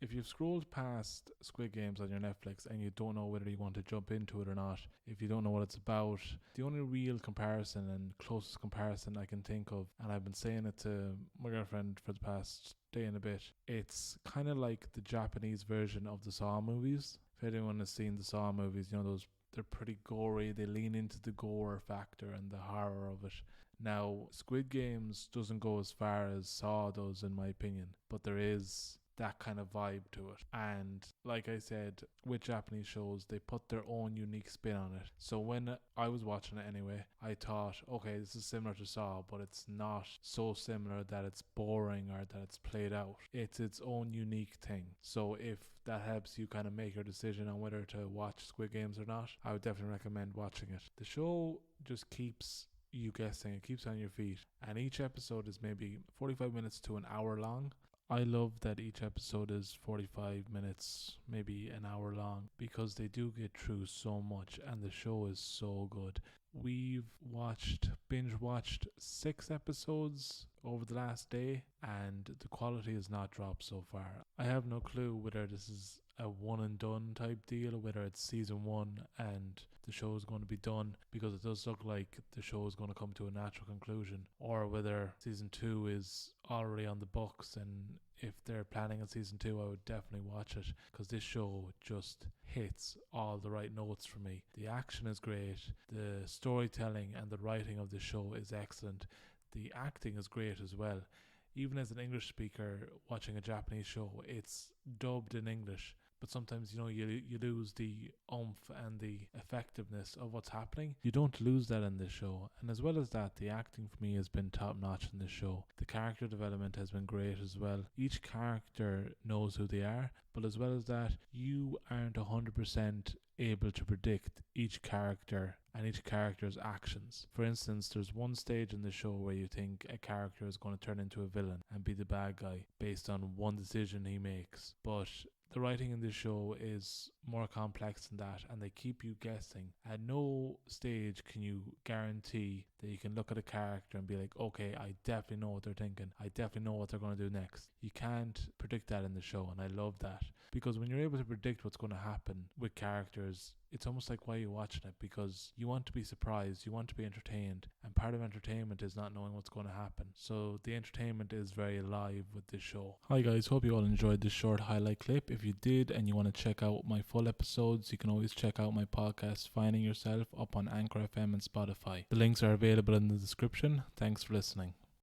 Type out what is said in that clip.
if you've scrolled past Squid Games on your Netflix and you don't know whether you want to jump into it or not, if you don't know what it's about, the only real comparison and closest comparison I can think of, and I've been saying it to my girlfriend for the past day and a bit, it's kind of like the Japanese version of the Saw movies. If anyone has seen the Saw movies, they're pretty gory. They lean into the gore factor and the horror of it. Now, Squid Games doesn't go as far as Saw does, in my opinion, but there is that kind of vibe to it. And like I said, with Japanese shows, they put their own unique spin on it. So when I was watching it anyway, I thought, okay, this is similar to Saw, but it's not so similar that it's boring or that it's played out. It's its own unique thing. So if that helps you kind of make your decision on whether to watch Squid Games or not, I would definitely recommend watching it. The show just keeps you guessing. It keeps you on your feet. And each episode is maybe 45 minutes to an hour long. I love that each episode is 45 minutes, maybe an hour long, because they do get through so much and the show is so good. We've binge watched 6 episodes over the last day, and the quality has not dropped so far. I have no clue whether this is a one and done type deal, whether it's season 1 and the show is going to be done, because it does look like the show is going to come to a natural conclusion, or whether season 2 is already on the books, and if they're planning on season 2, I would definitely watch it, because this show just hits all the right notes for me. The action is great, the storytelling and the writing of the show is excellent, the acting is great as well. Even as an English speaker watching a Japanese show, it's dubbed in English, but sometimes you lose the oomph and the effectiveness of what's happening. You don't lose that in this show, and as well as that, the acting for me has been top notch in this show. The character development has been great as well. Each character knows who they are, but as well as that, you aren't 100% able to predict each character and each character's actions. For instance, there's one stage in the show where you think a character is going to turn into a villain and be the bad guy based on one decision he makes, but the writing in this show is more complex than that, and they keep you guessing. At no stage can you guarantee that you can look at a character and be like, okay, I definitely know what they're thinking. I definitely know what they're going to do next. You can't predict that in the show, and I love that. Because when you're able to predict what's going to happen with characters, it's almost like why you're watching it, because you want to be surprised, you want to be entertained, and part of entertainment is not knowing what's going to happen. So the entertainment is very alive with this show. Hi guys, hope you all enjoyed this short highlight clip. If you did and you want to check out my full episodes, you can always check out my podcast Finding Yourself up on Anchor FM and Spotify. The links are available in the description. Thanks for listening.